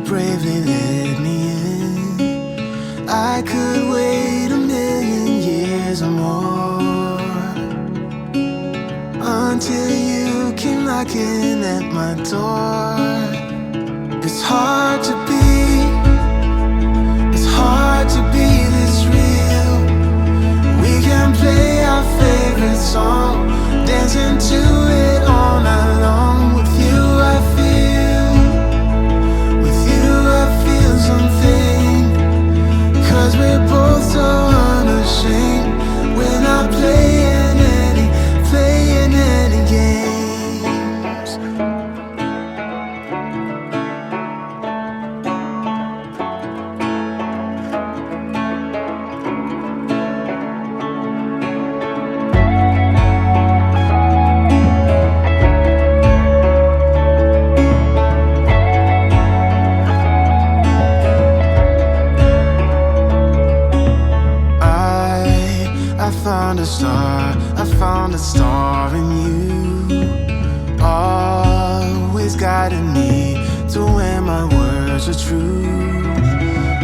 bravely let me in. I could wait a million years or more until you came knocking at my door. It's hard to be this real. We can play our favorite song, dancing to it all night long. With you I feel something, 'cause we're both so unashamed. We're not playing any games. I found a star in you, always guiding me to where my words are true.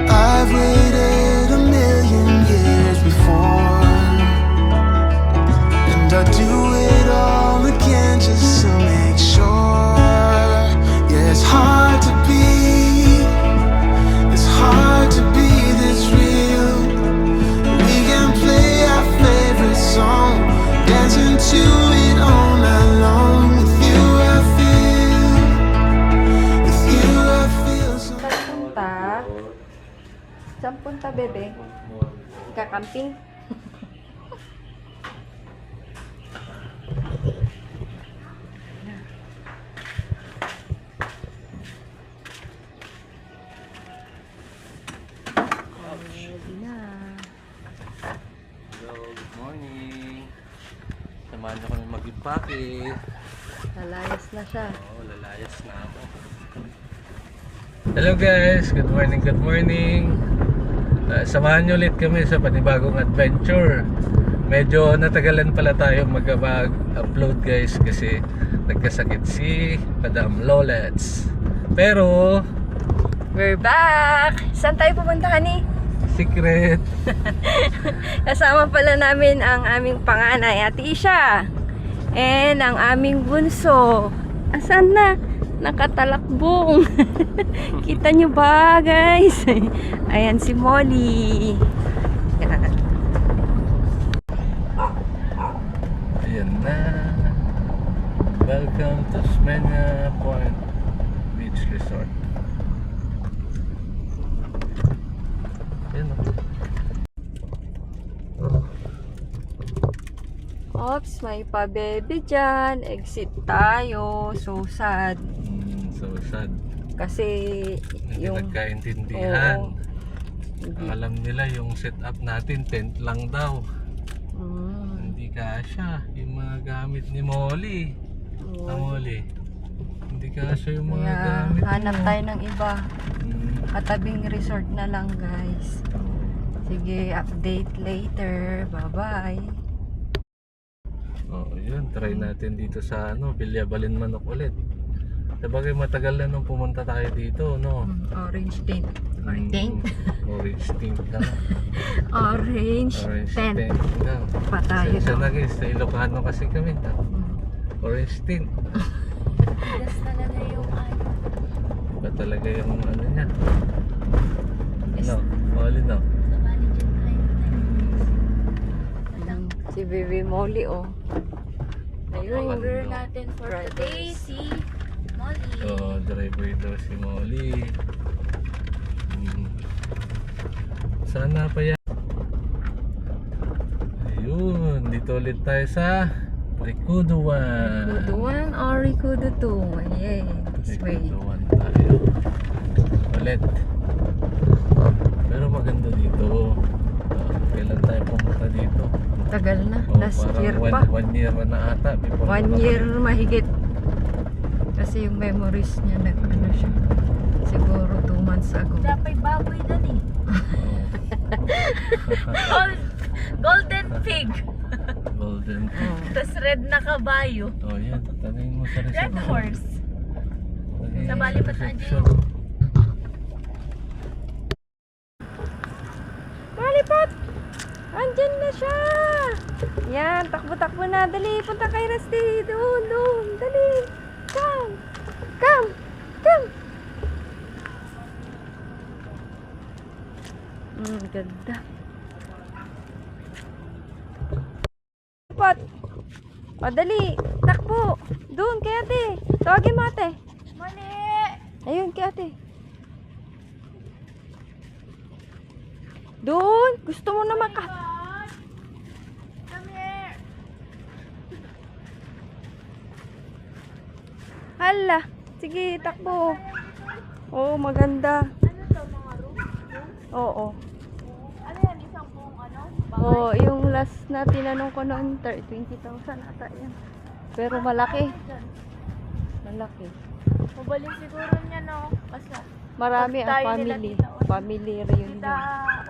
I've waited a million years before, and I'd do it all again just to make sure. Yeah, it's hard to be this real. We can play our favorite song, dancing to it all night long. With you I feel so. Saan punta, bebe? Kakamping? Good morning. Samahan niyo kami mag-impake. Lalayas na siya. Oo, lalayas na ako. Hello guys, good morning, good morning. Samahan niyo ulit kami sa panibagong adventure. Medyo natagalan pala tayo mag-upload guys kasi nagkasakit si Madam Lolets. Pero We're back! Saan tayo pupunta, honey? secret. Kasama pala namin ang aming panganay, Ate Isha. And ang aming bunso. Asan na? Nakatalakbong. Kita nyo ba, guys? Ayan si Molly. Yan. Ayan na. Welcome to Smena Point Beach Resort. Ayan o. Oops, may pa-baby dyan. Exit tayo. So sad. So sad. Kasi Hindi yung... nagkaintindihan. Hindi. Alam nila yung setup natin, tent lang daw. Hindi kasya yung mga gamit ni Molly. Molly. Hindi kasya yung mga Kaya gamit hanap mo. tayo ng iba. Mm. Katabing resort na lang, guys. Sige, update later. Bye-bye. Oh, yun, try natin dito sa Bilyabalin Manok ulit. Sabagay matagal na nung pumunta tayo dito, no? Orange tent. Orange tent? Orange tent ka. Orange tent. ka. Pa tayo Sa to. naging sa Ilocano kasi kami. Orange tent. Yes talaga yung Iba talaga yung niya. Yes. Molly, no? Si Baby Molly, oh. Ayun. Driver natin for today si Molly. So, driver daw si Molly. Sana pa yan. Ayun, dito ulit tayo sa Ricudo 1. Ricudo 1 or Ricudo 2? Yeah, this way. Ricudo 1 tayo. Ulit. Pero maganda dito. Kailan tayo pumunta dito? Tagal na. Last year pa. 1 year na ata. 1 year mahigit. Kasi yung memories niya nag-ano siya. Siguro 2 months ago. Dapat baboy doon eh. Golden pig. Golden. Tapos red na kabayo. Oh, yan. Tanungin mo sa Red reception. horse. Tanungin Sa mo Bali pa tayo. reception. Pot! Andyan na siya! Yan, takbo-takbo na. Dali, punta kay Rusty. Doon. Dali. Come. Ganda. Pot! O, dali. Takbo. Doon, kay ate. Tawagin mo ate. Mali! Ayun, kay ate. Doon. Gusto mo na Come here! Hala. Sige, takbo. Oo, maganda. Ano to, mga room? Oo. Ano yan? Isang buong ano? Oo, yung last na tinanong ko noon, 20,000 ata yan. Pero malaki. Malaki. Mabalin siguro niya, no? Kasi Marami ang Pag tayo nila family. Tita Olive. Family reunion. Tita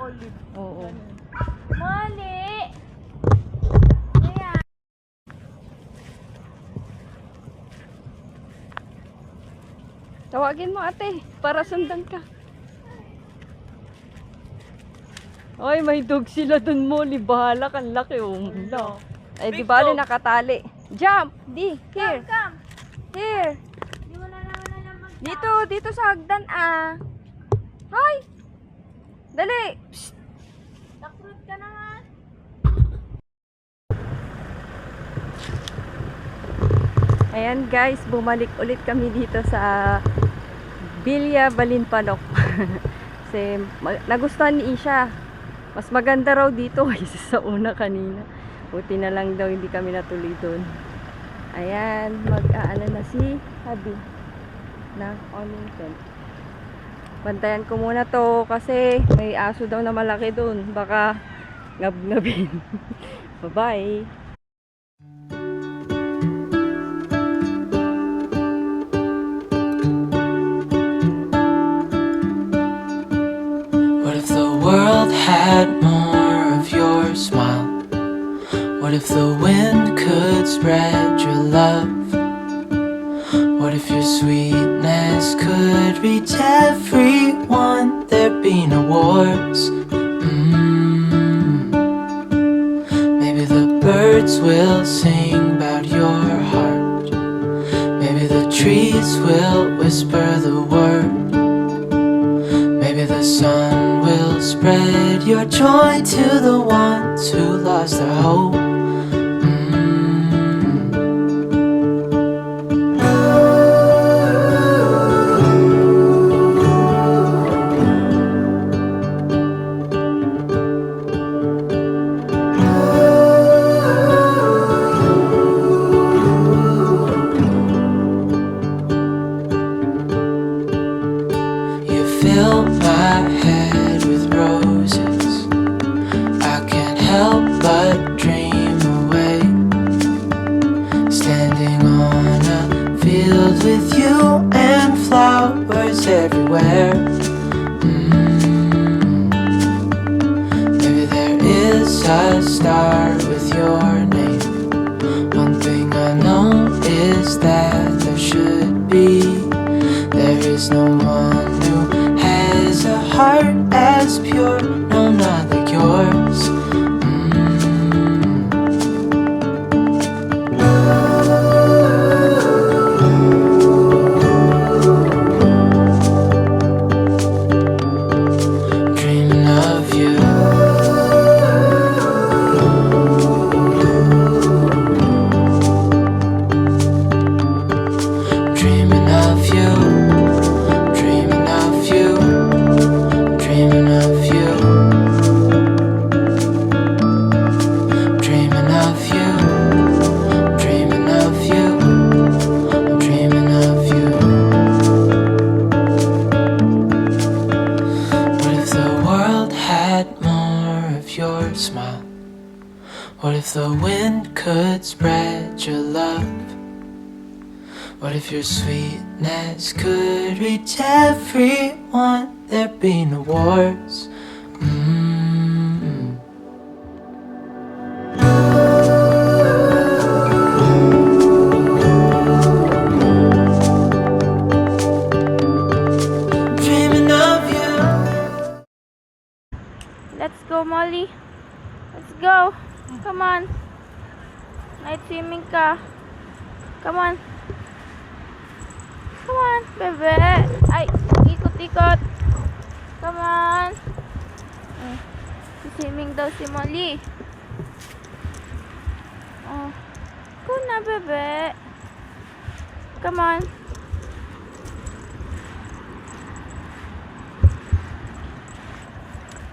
Olive. Oo. Mali! Ayan. Tawagin mo ate, para sundan ka. Ay, may dog sila dun mo. Bahala kang laki. Oh, no. Ay, di Big bali dog. nakatali. Jump! Here. Come! Here. Di mo na naman alam mag- Dito sa hagdan ah. Hi! Dali! Psst. Takrut ka naman. Ayan guys, bumalik ulit kami dito sa Villa Balinpanok. Kasi nagustuhan ni Isha. Mas maganda raw dito kaysa sa una kanina. Buti na lang daw hindi kami natuloy doon. Ayan, mag-aano na si Habi ng awning tent. Bantayan ko muna to kasi may aso daw na malaki doon. Baka ngab-ngabin. Bye-bye! What if the world had more of your smile? What if the wind could spread your love? What if your sweetness could reach everyone? There'd be no wars. Maybe the birds will sing about your heart. Maybe the trees will whisper the word. Maybe the sun will spread your joy to the ones who lost their hope. You fill my head with roses. I can't help but dream away. Standing on a field with you and flowers everywhere. Maybe there is a star with your name. One thing I know is that there should be. There is no one who has a heart as pure, no, not like yours. Dreaming of you. Dreaming of you. Dreaming of you. Dreaming of you. Dreaming of you. Dreaming of you. I'm dreaming of you. What if the world had more of your smile? What if the wind could spread your love? What if your sweetness could reach everyone? There'd be no wars. Dreaming of you. Let's go, Molly. Let's go. Come on. Night swimming ka. Come on. Come on, bebe. Ay, ikot-ikot. Come on. Swimming daw si Molly. Oh. Go na, bebe. Come on.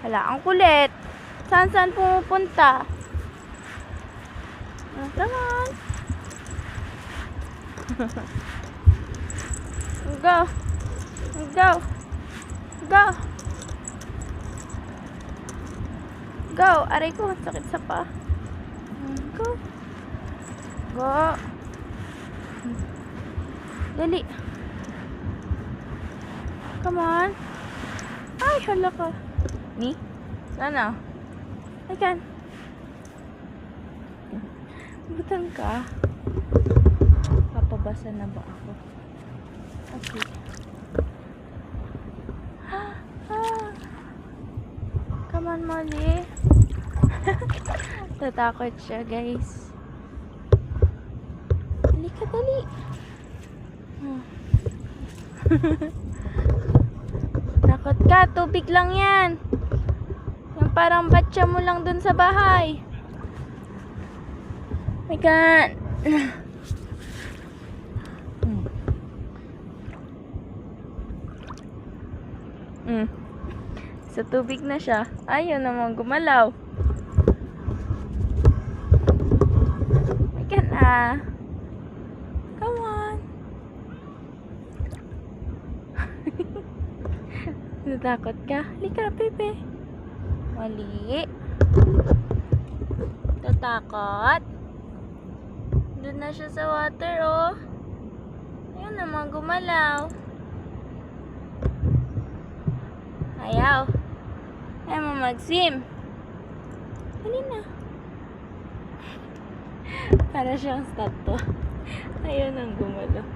Hala, ang kulit. Saan pumupunta? Come on. Go. Go. Go. Go. Aray ko, sakit sa pa. Go. Go. Dali. Come on. Ay, hala ka. Ni? Sana? I can. Butang ka. Papabasa na ba ako? Okay. Come on, Molly. Tatakot siya, guys. Dali ka, dali. Takot ka, tubig lang yan. Yung parang batya mo lang dun sa bahay. My God. Sa tubig na siya. Ayaw naman gumalaw. My God, Come on. Natakot ka? Halika, Pepe. Mali. Tatakot. Doon na siya sa water, oh. Ayun naman, gumalaw. Ayaw. Ayaw mo mag-swim. Dali na. Para siyang statue. Ayaw nang gumalaw.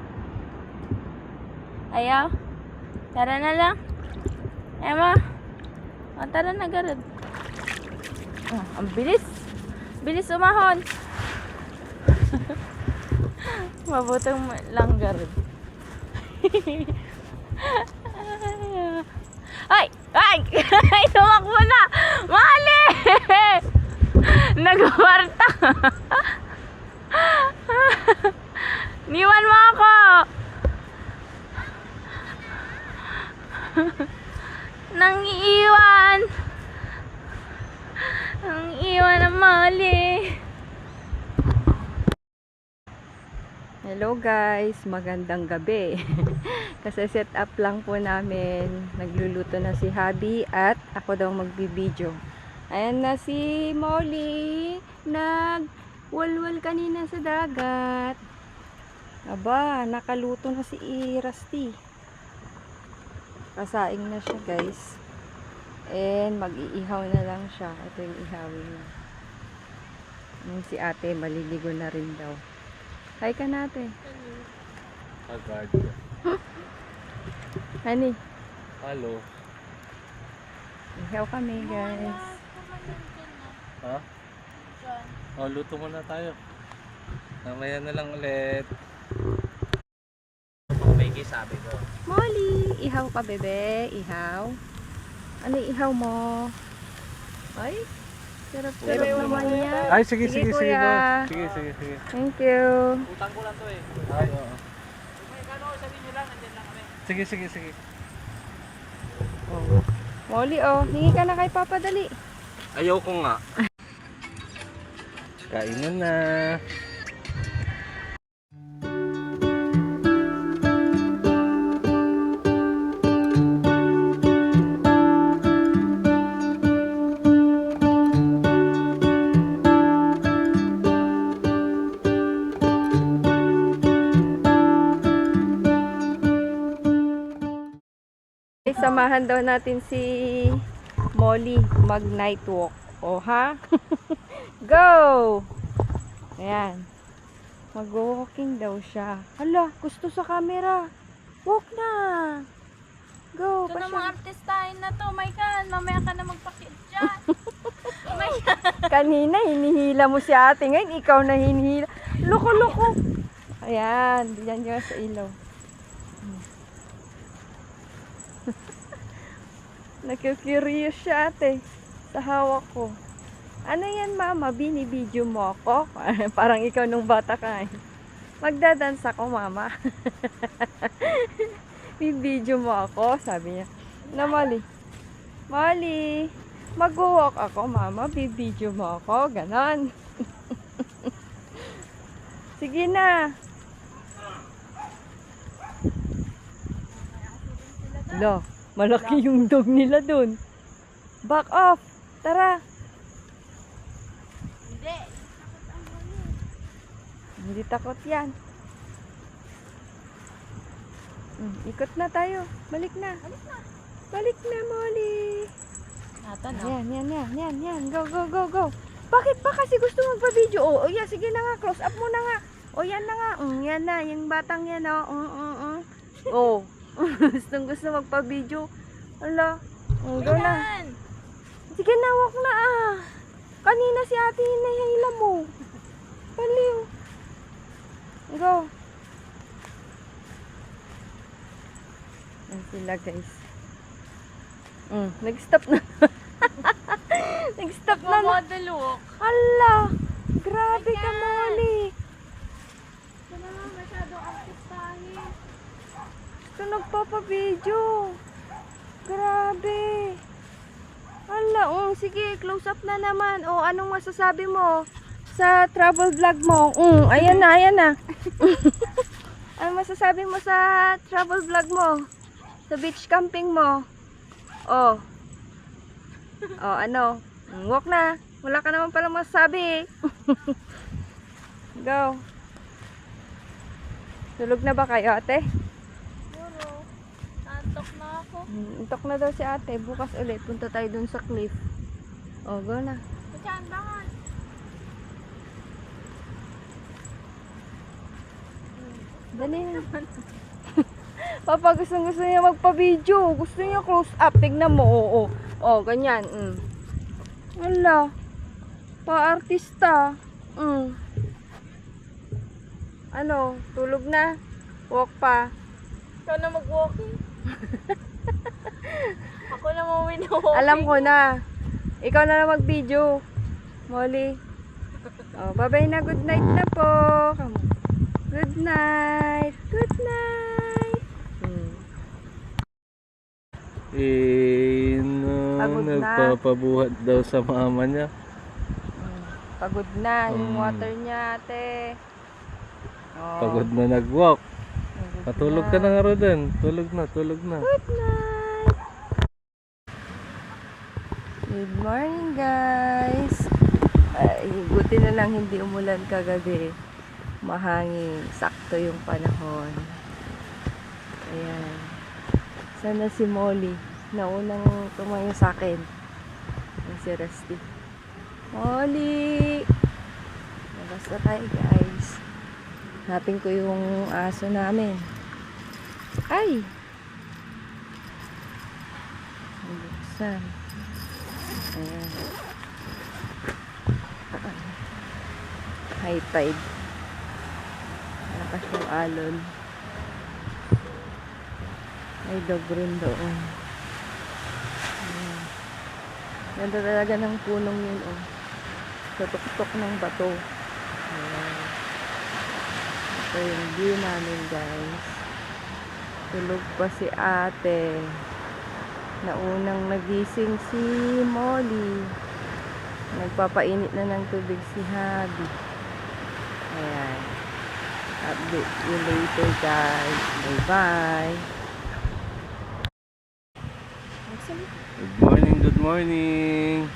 Ayaw. Tara na lang. Emma. O, tara na, Garod. Oh, ang bilis. Bilis umahon. Mabutang lang, Garod. Ay! Ay! Ay! Tumakbo na! Mali! Nagwarta! Niwan mo ako! Nang-iwan! Nang-iwan ang mali! Hello guys, magandang gabi. Kasi set up lang po namin. Nagluluto na si Habi at ako daw magbibideo. Ayan na si Molly. Nagwalwal kanina sa dagat. Aba, nakaluto na si Rusty. Kasaing na siya guys. And mag-iihaw na lang siya. Ito yung ihawin niya. Yung si ate maliligo na rin daw. Hi ka natin. Agad. Honey, Hello. ihaw kami guys. Ha? Oh, luto muna tayo. Mamaya na lang ulit. May sabi ko. Molly, ihaw ka bebe, ihaw. Ano yung ihaw mo? Ay, sarap-sarap naman yan. Ay, sige, sige, sige. kuya. Sige, sige, sige. Thank you. Utang ko lang to eh. Ay, oo. Sabihin nyo lang, nandyan lang kami. Sige, sige, sige. Oh. Molly, oh, hingi ka na kay Papa, dali. Ayaw ko nga. Kainan na. Samahan daw natin si Molly mag night walk. O ha? Go! Ayan. Mag-walking daw siya. Hala, gusto sa camera. Walk na. Go, Ito na pasya. mga artistahin na to, my God. Mamaya ka na magpakit dyan. Kanina, hinihila mo si ate. Ngayon, ikaw na hinihila. Loko-loko. Ayan, diyan nyo sa ilaw. Nakikurious siya ate sa hawak ko. Ano yan mama? Binibidyo mo ako? Parang ikaw nung bata ka eh. Magdadance ako mama. Bibidyo mo ako? Sabi niya. Na Molly. Molly, mag-walk ako mama. Bibidyo mo ako? Ganon. Sige na. Lo, malaki yung dog nila dun. Back off. Tara. Hindi takot yan. Ikot na tayo. Balik na. Balik na, Molly. Nata na. Yan. Go. Bakit ba kasi gusto magpa-video? Oh, yan. Sige na nga. Close up mo na nga. Oh, yan na nga. Yan na. Yung batang yan, oh. Oh. Gusto magpa-video. Ala. Go na. Sige na, walk na ah. Kanina si ate hinahila mo. Baliw. Go. Yan sila guys. Nag-stop na. Nag-stop na. Model walk. Hala. Grabe ka, Molly. Ito naman masyadong artistahin. Ito nagpapa-video. Grabe. Hala, sige, close up na naman. Anong masasabi mo sa travel vlog mo? Ayan na. Ano masasabi mo sa travel vlog mo? Sa beach camping mo? Ano? Walk na. Wala ka naman palang masasabi. Go. Tulog na ba kayo, ate? Puro. Nantok na ako. Antok na daw si ate. Bukas ulit. Punta tayo dun sa cliff. Go na. Saan bangan? Dali na. Papa, gusto niya magpa-video. Gusto niya close up. Tignan mo. Ganyan. Wala. Pa-artista. Ano? Tulog na? Walk pa? Ikaw na mag-walking. Ako na mawin-walking. Alam ko na. Ikaw na lang mag-video. Molly. Bye-bye na. Good night na po. Come on. Good night. Good night. Pagod na. Nagpapabuhat daw sa mama niya. Pagod na. Yung water niya, ate. Pagod na nag-walk. Pagod Patulog na. ka na nga Rodan. Tulog na. Good night. Good morning, guys. Buti na lang hindi umulan kagabi. Mahangin. Sakto yung panahon. Ayan. Sana si Molly. Naunang tumayo sa akin. Yung si Rusty. Molly! Labas na tayo, guys. Hanapin ko yung aso namin. Ay! Buksan. Ayan. High tide. Lakas yung alon. May dog rin doon. Ayan. Ganda talaga ng punong yun, sa tuktok ng bato. Ayan. Ito yung view namin, guys. Tulog pa si ate. Naunang nagising si Molly. Nagpapainit na ng tubig si Habi. Ayan. Update you later, guys. Bye-bye. Good morning.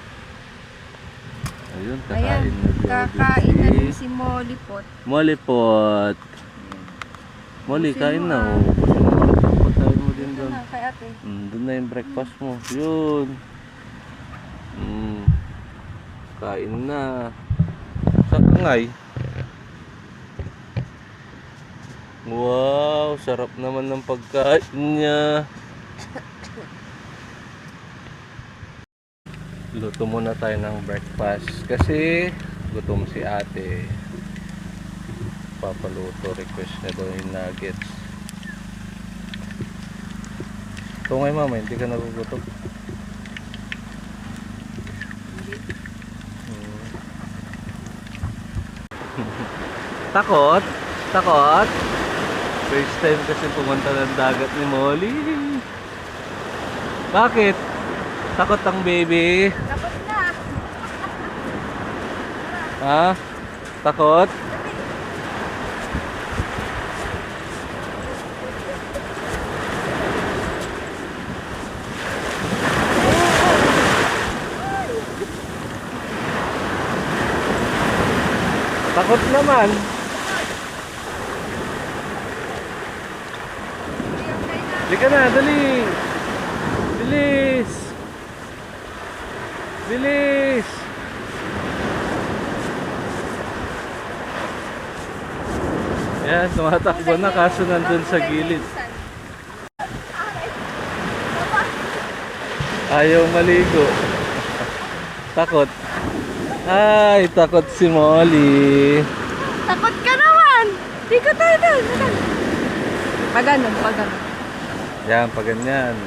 Ayun, Ayan, kakain na rin si Molly Pot. Molly Pot. Molly, Busin kain mo, na. ah. Patayin mo din Ito doon. na, kay ate. Doon na yung breakfast mo. Yun. Kain na. Sakangay. Wow, sarap naman ng pagkain niya. Luto muna tayo ng breakfast kasi gutom si ate. Papaluto, request na daw yung nuggets. Ito ngayon mama, hindi ka nagugutom. Takot? Takot? First time kasi pumunta ng dagat ni Molly. Bakit? Takot ang baby? Tapos na. Ha? Takot? Takot naman. Halika na, dali. Bilis. Bilis. Yan, tumatakbo na kaso nandun sa gilid. Ayaw maligo. Takot. Ay, takot si Molly. Takot ka naman. Di ka tayo doon. Paganon, paganon. Yan, pag ganyan.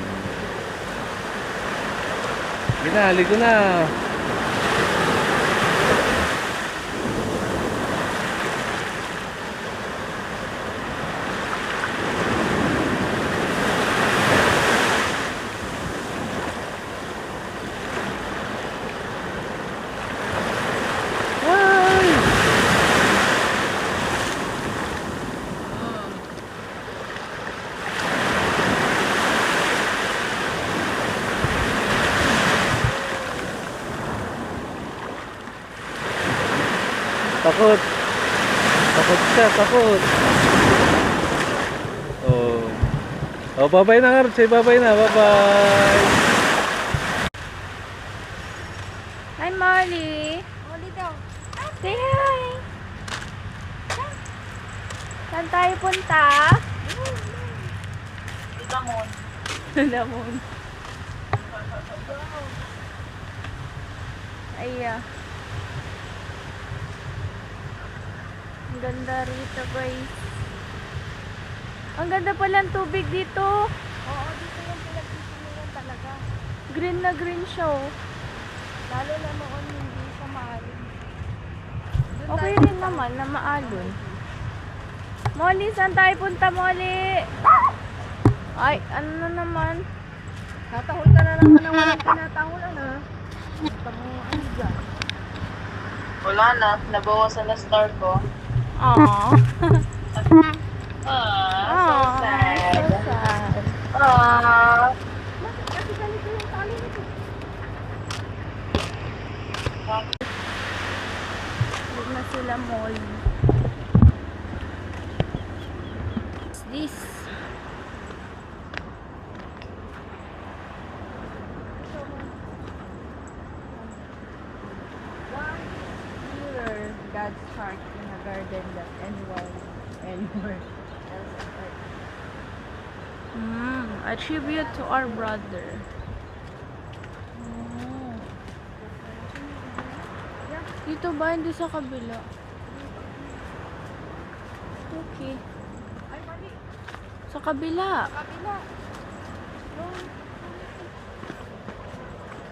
Ginaligo na. Ay! Takot. Takot siya, takot. Oh. Oh, bye-bye na, Arch. Say bye-bye na. Bye-bye. Hi, Molly. Molly daw. Say hi. Saan tayo punta? Damon. Damon. Ay, ang ganda rito, guys. Ang ganda pala ng tubig dito. Oo, dito yung pinag-isimulan talaga. Green na green siya, oh. Lalo na noon hindi siya maalon. Okay rin naman na maalon. Molly, saan tayo punta, Molly? Ay, ano na naman? Tatahol ka na naman ng walang tinatahulan ha. Basta mo ano dyan. Wala na, nabawasan na star ko. Aww. So sad. So sad. Bakit kasi ganito yung tali nito? Huwag na sila, Molly. What's this? One mirror God's heart in a garden that anywhere else on earth. A tribute to our brother. Dito ba? Hindi sa kabila. Okay. Ay, mali. Sa kabila. Kabila.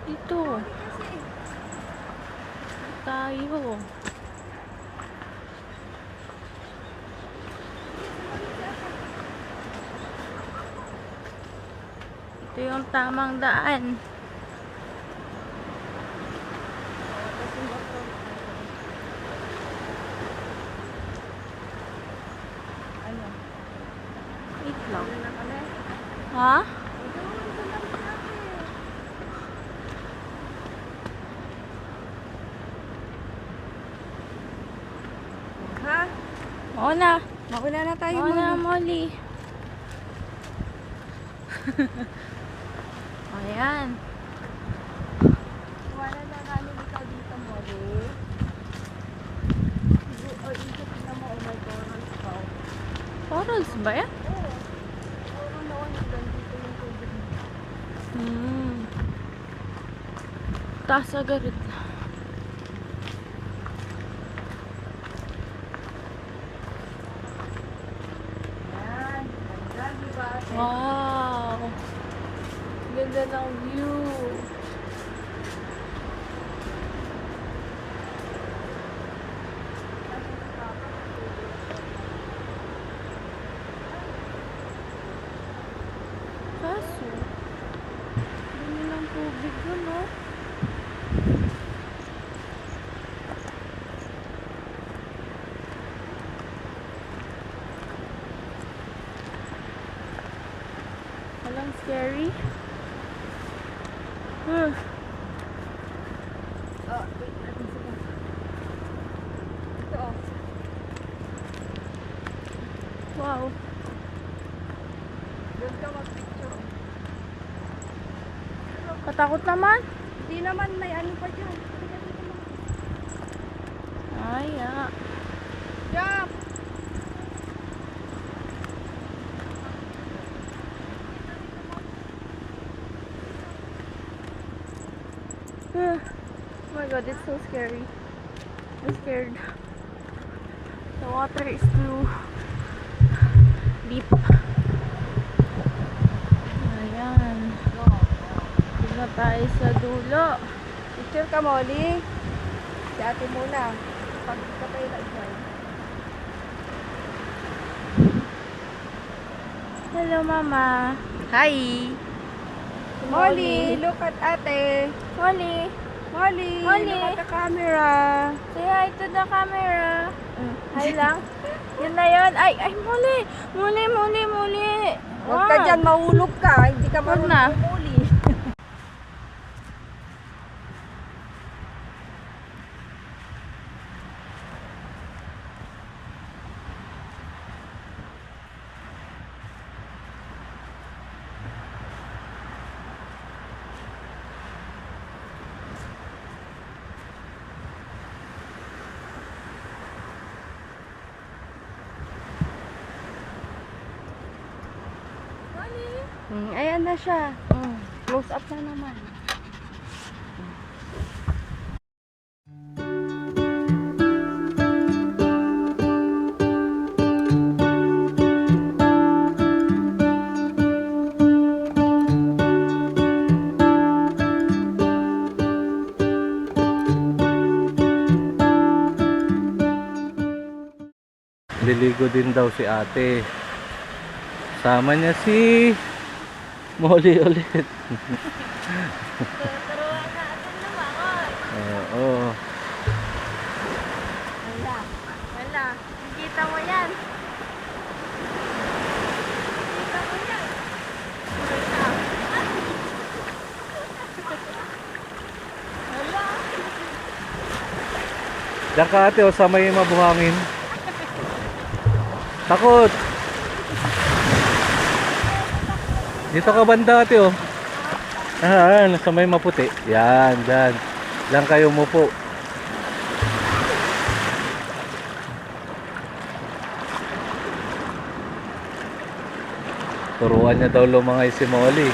Dito. Kasi Tayo. Ito yung tamang daan. ano? Wait lang. Ano na kami? Ha? Ha? Oo na. Mauna na tayo Oo na, Molly. Molly. Ayan. Wala na namin ikaw dito, Molly. Isip na mo, oh my God, ikaw. Corals ba yan? Oo. Oo, noon, dito yung tubig. taas agad. Wow! Ganda ng view. Kaso, dumi ng tubig yun, no? Walang scary. Oh, wait natin sila. Ito oh. Wow. Doon ka mag-picture. Katakot naman. Hindi naman may ano pa dyan. Ay, Jump! Oh my god, it's so scary. I'm scared. The water is too deep. Ayan. Dito na tayo sa dulo. Picture ka, Molly. Si ate muna. Pag ka tayo na-join. Hello, Mama. Hi! Molly, look at ate. Molly, Molly, Molly. look at the camera. say hi to the camera. Hi lang. Yun na yun. Ay, Molly. Molly. Huwag ka dyan, mahulog ka. Hindi ka Huwag marunong na. umuli. Ayan na siya. Close up na naman. Liligo din daw si ate. Sama niya si Molly ulit. Turuan natin lumangon. Oo. Wala. Kita mo yan. Kita mo yan. Wala. Diyan ka ate, o sa may mabuhangin. Takot! Dito ka banda ate, oh. Sa may maputi. Yan, dyan. Diyan kayo umupo. Turuan niya daw lumangay si Molly.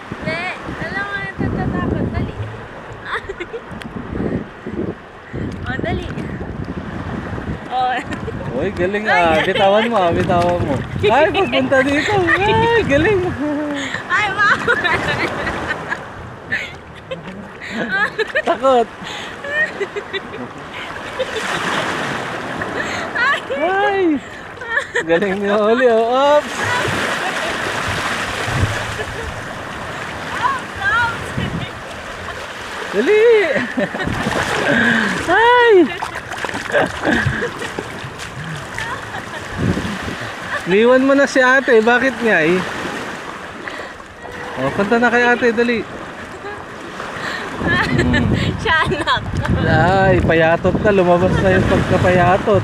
Hindi. Alam mo, natatakot. Dali. Oh, dali. Oh. Uy, galing ah. Bitawan mo ah, bitawan mo. Ay, pagpunta dito. Ay, galing. Ay, wow. Takot. Ay. Galing ni Molly, oh. Oops. Dali. Ay. Liwan mo na si ate, bakit nga eh? Oh, punta na kay ate, dali. Tiyanak. Ay, payatot na, lumabas na yung pagkapayatot.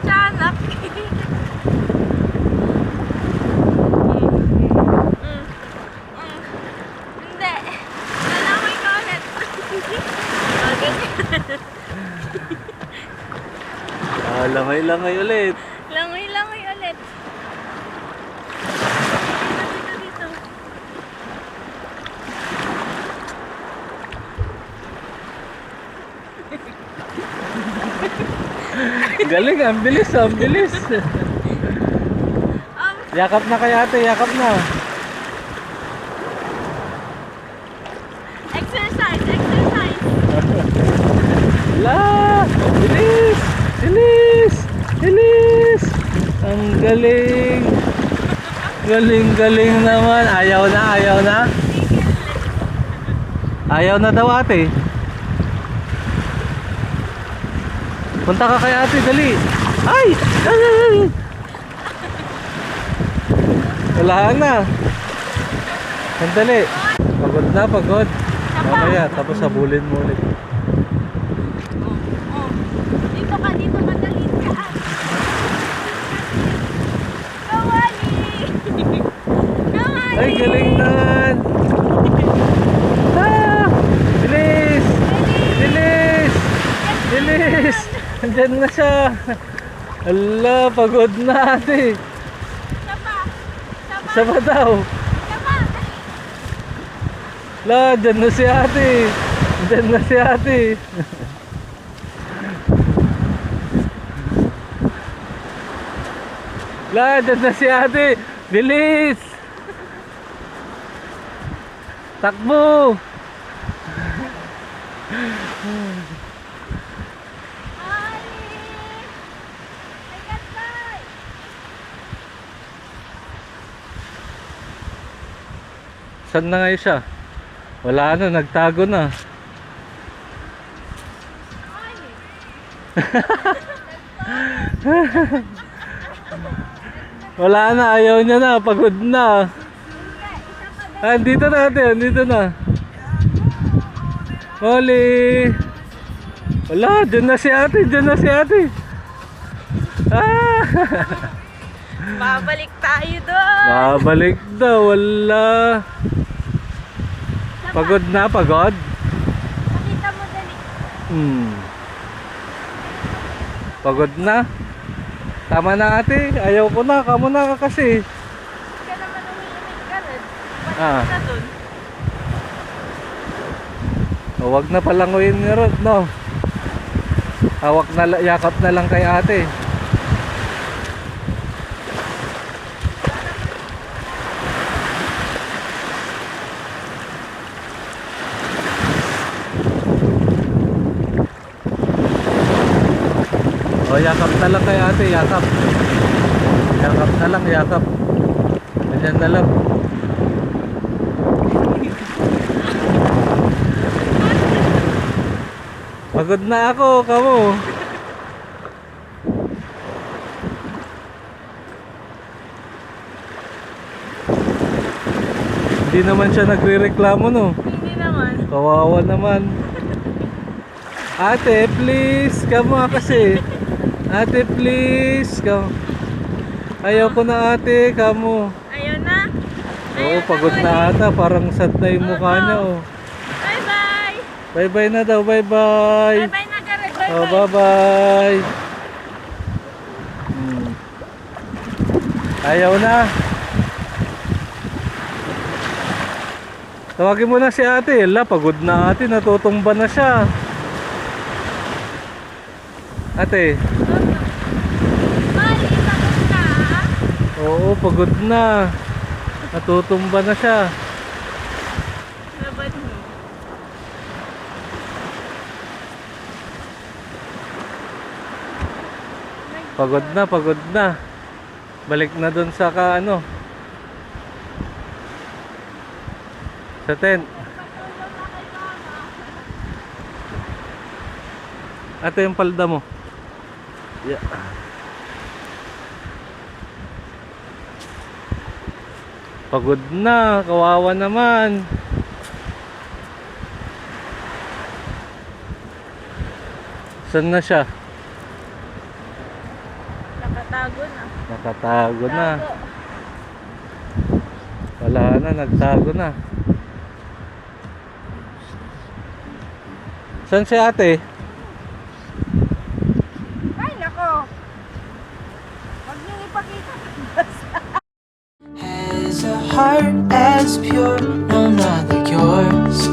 Tiyanak. Hindi. Nalamay ka ulit. Okay. Langay-langay ulit. Langoy ulit. Dito. Galing, ang bilis, ang bilis. Yakap na kay ate, yakap na. Exercise, exercise. La! Bilis! Bilis! Bilis! Ang galing! Galing-galing naman. Ayaw na, ayaw na. Ayaw na daw ate. Punta ka kay ate, dali. Ay! Ay! Wala na. Sandali. Pagod na, pagod. Mamaya, tapos sabulin mo ulit. Dito ka, dali ka. Kawali! Kawali! Ay, galing naman. Ah! Bilis! Bilis! Bilis! Andyan na siya. Ala, pagod na ate. Sapa! Sapa! Saba daw. Sapa! La, andyan na si ate. Andyan na si ate. La, andyan na si ate. Bilis! Takbo! Saan na ngayon siya? Wala na, nagtago na. Wala na, ayaw niya na, pagod na. Ah, dito na ate, dito na. Molly! Wala, dyan na si ate, dyan na si ate. Ah! Babalik tayo doon! Babalik daw, wala. Pagod na, pagod? Pakita mo dali. Pagod na? Tama na ate, ayaw ko na, kamo na ka kasi. Hindi ka naman umiimig ka rin. Ah. Balik ka doon. Huwag na palanguin ni Rod, no? Hawak na, yakap na lang kay ate. O, yakap na lang kay ate, yakap. Yakap na lang, yakap. Ganyan na lang. Pagod na ako, kamo. Hindi naman siya nagre-reklamo, no? Hindi naman. Kawawa naman. Ate, please, kamo kasi. Ate, please, kamo. Ayaw ko na ate, kamo. Ayaw na? Oo, pagod na ata. Parang sad na yung mukha niya, oh. Bye-bye! Bye-bye na daw, bye-bye. Bye-bye na, Gareth. Bye-bye! Oh, bye-bye. Ayaw na. Tawagin mo na si ate. Ala, pagod na ate. Natutumba na siya. Ate. Mali, pagod ka? Oo, pagod na. Natutumba na siya. Laban mo. Pagod na, pagod na. Balik na dun sa ano. Sa tent. Ate, yung palda mo. Yeah. Pagod na, kawawa naman. Saan na siya? Nakatago na. Nakatago na. Wala na, nagtago na. Saan si ate? Ay, nako. Huwag niyong ipakita. Has a heart as pure, no, not like yours.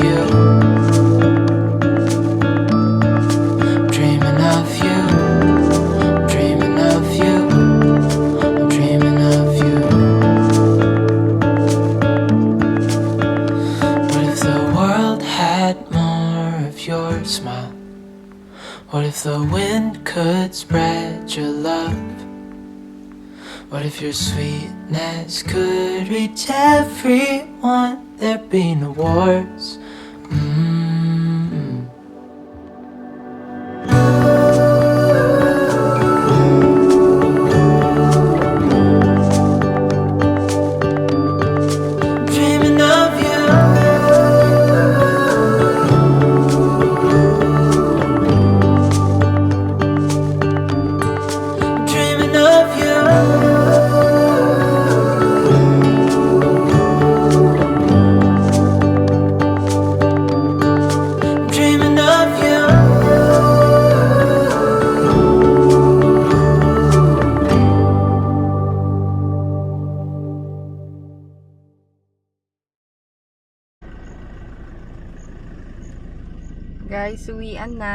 you. I'm dreaming of you. I'm dreaming of you. I'm dreaming of you. What if the world had more of your smile? What if the wind could spread your love? What if your sweetness could reach everyone? There'd be no wars. Dreaming of you. Dreaming of you. Dreaming of you. Guys, uwian na.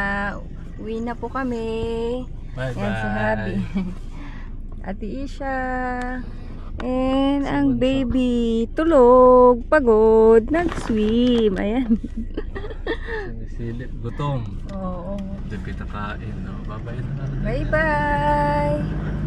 Uwi na po kami. Bye Yan si bye. Habi. Ate Isha. And ang baby, tulog, pagod, nag-swim. Ayan. Sinisilip, gutom. Oo. Hindi pinakain, no? Babay na lang. Bye-bye.